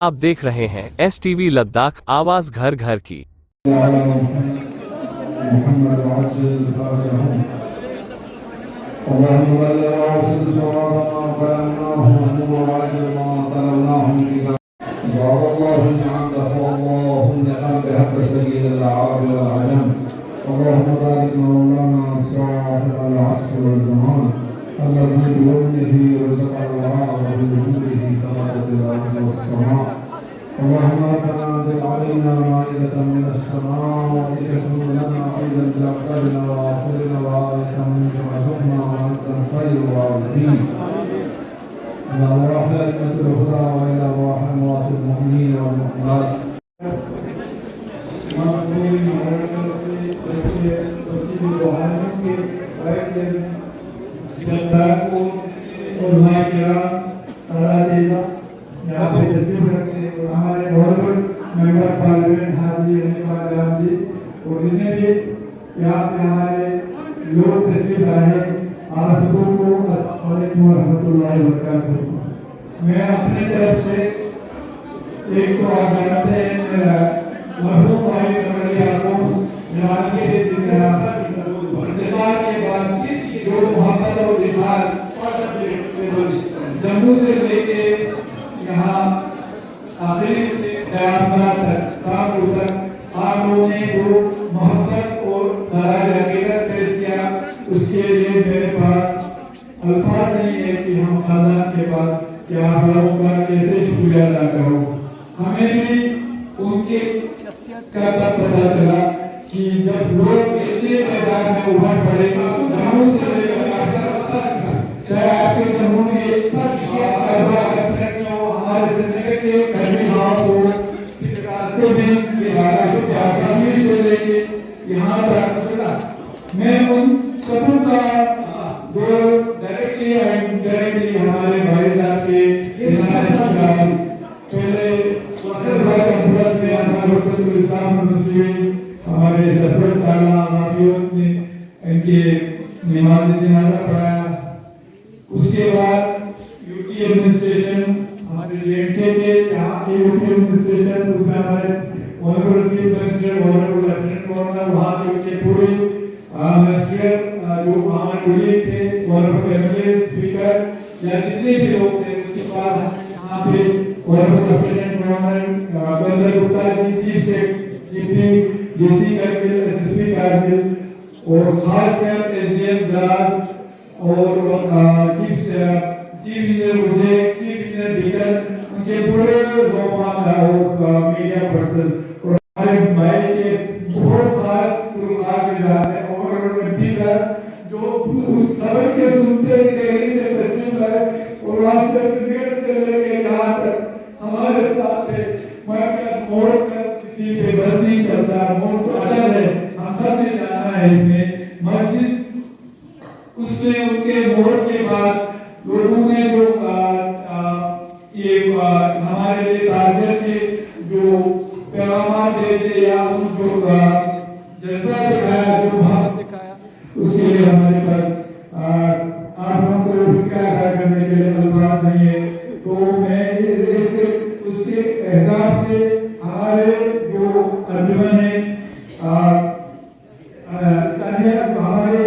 आप देख रहे हैं STV लद्दाख, आवाज घर घर की। اللهم بارك مولانا صاحب العصر والزمان الذي بيومه رزق الوراء وبوجوده تبارك الارض والسماء. اللهم ربنا انزل علينا مائدة من السماء لتكون لنا عيدا لاقدارنا واخرنا وآية منك وارزقنا وانت خير الوارثين. الى ارواح ائمة الهدى والى ارواح اموات المؤمنين والمؤمنات. यहाँ पे तस्वीर रखते हमारे बहुत मेंबर पार्लियामेंट हाजी राम जी और जितने भी यहाँ पे हमारे लोग तस्वीर आए आप सबको अस्सलाम वालेकुम रहमतुल्लाहि व बरकातहू। मैं अपनी तरफ से एक तो आप जानते हैं मरहूम भाई कमरिया को जनाब के इंतजार के बाद जो मोहब्बत और इजहार जम्मू से लेके यहाँ आखिरी क़यामत तक सालों तक आप लोगों ने जो मोहब्बत और दराज हकीकत पेश किया उसके लिए मेरे पास अल्फाज नहीं है कि हम अल्लाह के पास क्या आप लोगों का कैसे शुक्रिया अदा करो। हमें भी उनके का तब पता चला कि जब लोग इतने तादाद में उभर पड़े जम्मू से लेकर आपके जम्मू में हमारे जिंदगी के कभी गाँव को रास्ते में आसानी से लेके यहाँ तक चला। मैं उन सबों का जो डायरेक्टली और इनडायरेक्टली हमारे भाई साहब के पहले में हमारे इस्लाम मुस्लिम हमारे सरपंच ताला माफियों ने इनके नमाज जनाजा पढ़ाया। उसके बाद यूटी एडमिनिस्ट्रेशन हमारे लेंटे के यहाँ के यूटी एडमिनिस्ट्रेशन उसमें हमारे honourable chief minister honourable lieutenant governor वहाँ के उनके पूरे मिनिस्टर जो हमारे कुलीग थे ऑनरेबल एमएलए स्पीकर या जितने भी लोग थे उसके बाद यहाँ पे honourable lieutenant governor Ganga Gupta ji chief secretary DC Kargil SSP Kargil और खासकर एसडीएम दास और चीफ इंजीनियर मुझे चीफ इंजीनियर बीकर उनके पूरे मीडिया पर्सन और हमारे भाई के बहुत खास जो उस खबर के सुनते ही दिल्ली से तस्वीर लाए और वहां से लेके यहाँ तक हमारे साथ थे। मैं क्या मोड़ कर किसी पे बस नहीं चलता, मोड़ तो अटल है, हम सब ने जाना है इसमें। मस्जिद उसने उनके मोड़ के बाद लोगों ने जो ये हमारे लिए ताज़ियत के जो पैगाम देते या उन जो जज्बा दिखाया जो भाव दिखाया उसके लिए हमारे पास आप हमको शुक्रिया अदा करने के लिए अल्फाज नहीं है। तो मैं उसके एहसास से हमारे जो अंजुमन है हमारे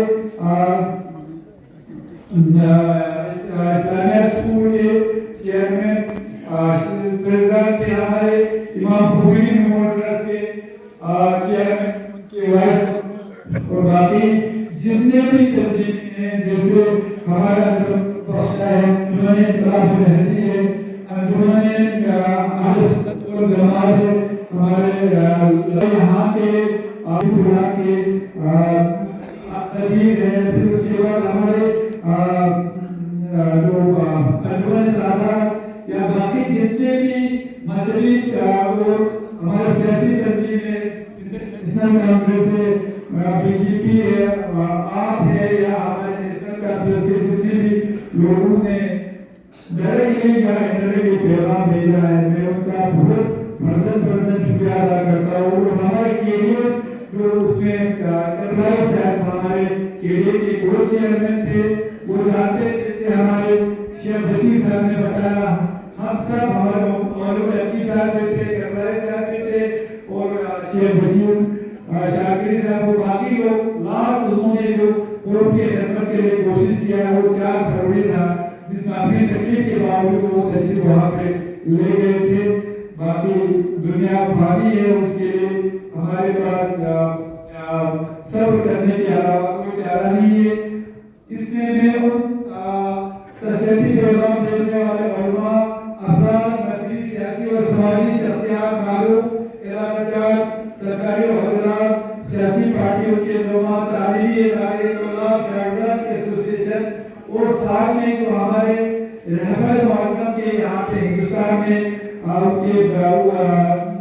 इस्लामिया स्कूल के चेयरमैन प्रेसिडेंट थे हमारे इमाम खुमैनी मेमोरियल ट्रस्ट के चेयरमैन उनके वाइस और बाकी जितने भी तंजीमें हैं जैसे हमारा बख्शा है उन्होंने इत्तलाफ रहती है अंजुमन अहले सुन्नत वल जमात है हमारे यहाँ के आसिफुल्लाह के नदीर है। फिर उसके बाद हमारे जो अंजुमन सादा या बाकी जितने भी मजहबी और हमारे सियासी तंजीमें नेशनल कांग्रेस है बीजेपी है आप है या हमारे नेशनल कांग्रेस के जितने भी लोगों ने डायरेक्टली या इनडायरेक्टली पैगाम भेजा है मैं उनका बहुत फर्जन शुक्रिया अदा करता हूँ। और हमारे कैरियर जो उसमें हमारे कैरियर के दो चेयरमैन थे वो जानते जैसे हमारे शेख बशीर साहब ने बताया हम सब हमारे शेख बशीर शाकिरी साहब वो बाकी लोग लास्ट उन्होंने जो कोर्ट के खिदमत के लिए कोशिश किया वो 4 फरवरी था जिसमें अपनी तकलीफ के बावजूद वो तशरीफ वहाँ पे ले गए थे। बाकी दुनिया भारी है उसके लिए हमारे पास सब्र करने के अलावा कोई चारा नहीं है। इसमें मैं उन तस्लीमी पैगाम देने वाले उलमा अफराद मजहबी सियासी और समाजी शख्सियात मालूम इलाकादार सरकारी हजरात सियासी पार्टियों के नुमा तालीमी इदारे एसोसिएशन और साथ में जो हमारे रहबर मुअज़्ज़म के यहाँ पे हिंदुस्तान में उनके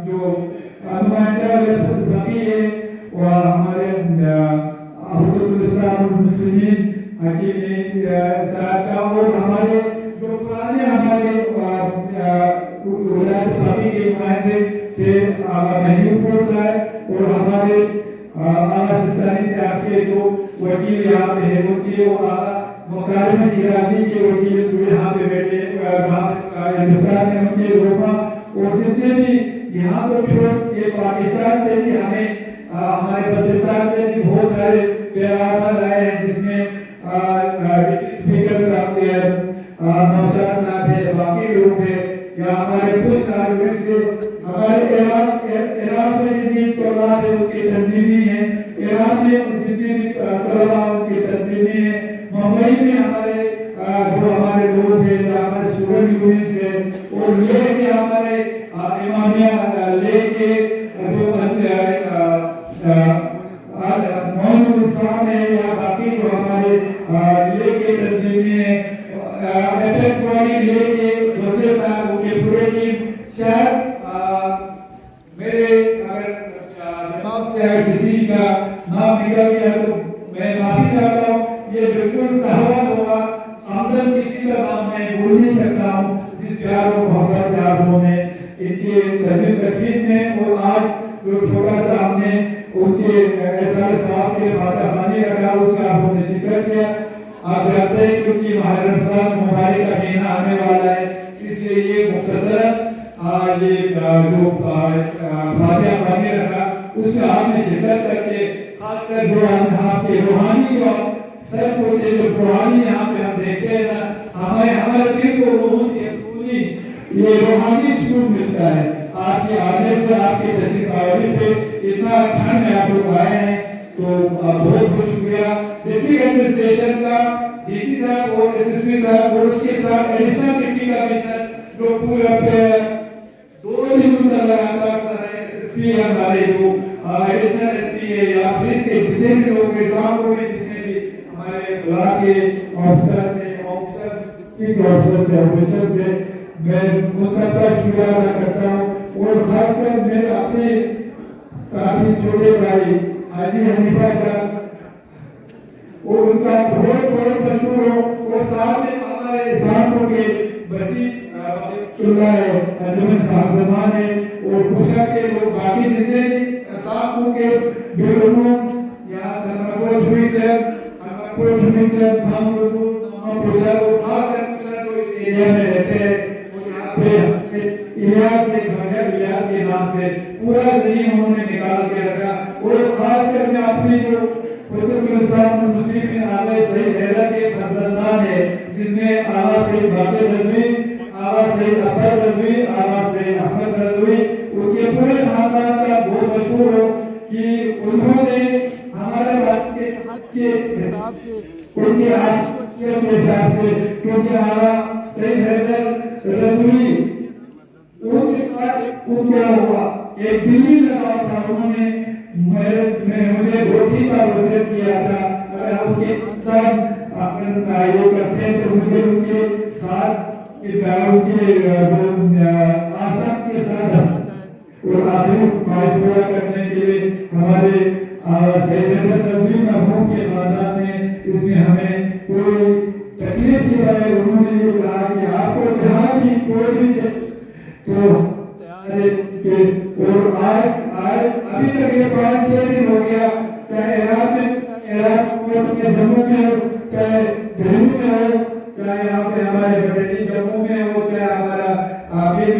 जो नुमाइंदा बकी है और हमारे मुस्लिमीन हकीम और हमारे जो पुराने हमारे विलायत बकी के नुमाइंदे थे महबूबपुर साहब और हमारे आला सिस्तानी से आपके जो वकील यहाँ पे है उनके मुकारिम शिराजी के वकील यहाँ पे बैठे हिंदुस्तान में उनके रोमा और जितने भी यहाँ तो छोड़ ये पाकिस्तान से भी हमें हमारे पाकिस्तान से भी बहुत सारे पैगाम आए हैं जिसमें स्पीकर साहब के नौशाद साहब है बाकी लोग हैं या हमारे कुछ हमारे इराक में जितनी तलबा है उनकी तंजीमी है ईरान में जितने भी तलबा उनकी तंजीमी है मुंबई में हमारे जो हमारे लोग हैं हमारे स्टूडेंट यूनियन है और लेके हमारे इमामिया लेके जो मोहम्मद इस्लाम है या बाकी जो हमारे लेके तंजीमी है एफएक्स वाली लेके जोते साहब उनके पूरे टीम शायद मेरे अगर दिमाग से अगर किसी का नाम निकल गया तो मैं माफी चाहता हूँ। ये बिल्कुल सहमत होगा आमदन किसी का नाम मैं भूल नहीं सकता हूँ जिस प्यार और मोहब्बत से आप लोगों ने इनके तकलीफ में और आज जो छोटा सा हमने उनके एहसास साहब के फातह खानी रखा उसका आप लोगों ने जिक्र किया। आप जानते हैं क्योंकि माह रमज़ान मुबारक का महीना आने वाला है इसलिए ये मुख्तसरन ये जो फातह खानी रखा उसमें आपने शिरकत करके खासकर जो आपके रूहानी जो सब कुछ जो रूहानी यहाँ पे हम देखते हैं ना हमारे दिल को पूरी ये रूहानी सुकून मिलता है। आपके आने से आपके तशरीफ आवरी पे इतना ठंड में आप लोग आए हैं तो बहुत बहुत शुक्रिया डिस्ट्रिक्ट एडमिनिस्ट्रेशन का डीसी साहब और एसएसपी साहब और उसके साथ एडिशनल डिप्टी कमिश्नर जो पूरा 2 दिन लगातार एसएसपी हमारे जो एडिशनल एसपी है या पुलिस के जितने भी लोग के साथ जितने भी हमारे ब्लॉक के ऑफिसर से मैं उन सबका शुक्रिया अदा करता हूँ और खासकर मैं अपने काफी छोटे भाई हाजी हनीफा का और उनका बहुत बहुत मशहूर हो और साथ में हमारे साथों के बसी अंजुमन साहब है और कुशा के लोग बाकी जितने साथों के बेलून यहाँ कलमपुर सुमिचर हम लोगों कुशा को खासकर कुशा को इस एरिया में रहते हैं इलियास के नाम से पूरा जमीन उन्होंने निकाल के रखा और खास कर मैं अपनी जो मुस्लिम में आला सईद हैदर के फर्जंदान है जिसमें आला सईद बाक़िर रज़वी आला सईद अतर रज़वी आला सईद अहमद रज़वी उनके पूरे खानदान का बहुत मशहूर हो कि उन्होंने हमारे बात के हिसाब से उनके हिसाब से क्योंकि आला सईद हैदर रज़वी उनके साथ क्या हुआ एक दिल्ली लगा था उन्होंने मुझे रोटी का वसीयत किया था अगर आप उनके साथ अपना ये करते हैं तो मुझे उनके साथ उनके आसपास के साथ और आखिरी ख्वाहिश पूरा करने के लिए हमारे तस्वीर महबूब के खानदान में इसमें हमें कोई तकलीफ की बजाय उन्होंने ये कहा कि आपको जहाँ भी कोई भी तो और आज अभी तक ये 5-6 दिन हो गया चाहे इराक में जम्मू में हो चाहे दिल्ली में हो चाहे यहाँ पे हमारे बरेली जम्मू में हो चाहे हमारा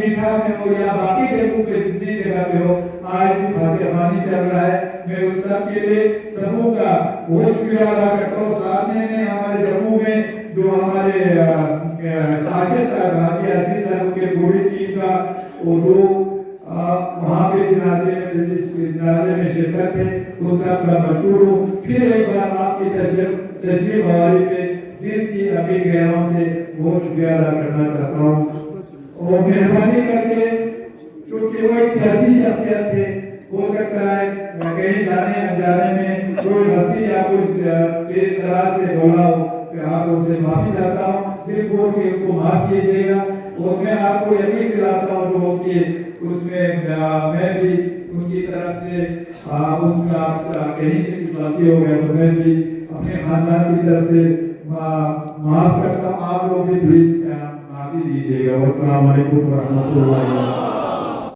मीठा में हो या बाकी जगहों पे जितनी जगह جگہ پہ ہو آج بھی فاتحہ خوانی چل رہا ہے. میں اس سب کے لیے سبوں کا بہت شکریہ ادا کرتا ہوں. ساتھ میں ہمارے جموں میں جو ہمارے شاشد صاحب حاجی عزیز صاحب کے پوری ٹیم کا وہ لوگ وہاں پہ جنازے میں شرکت ہے وہ سب کا مشہور ہوں. پھر ایک بار آپ کی تشریف آوری پہ دل کی ابھی گہروں سے بہت شکریہ ادا کرنا چاہتا ہوں. اور مہربانی کر کے کیونکہ وہ ایک سیاسی شخصیت تھے, ہو سکتا ہے کہیں جانے انجانے میں کوئی غلطی یا کوئی تیز طرح سے بولا ہو کہ آپ اسے معافی چاہتا ہوں. دل کھول کے ان کو معاف کیجیے گا. اور میں آپ کو یقین دلاتا ہوں جو کہ اس میں میں بھی ان کی طرف سے ان کا کہیں سے کچھ غلطی ہو گیا تو میں بھی اپنے خاندان کی طرف سے معاف کرتا ہوں. آپ لوگ بھی پلیز معافی دیجیے گا. السلام علیکم ورحمۃ اللہ.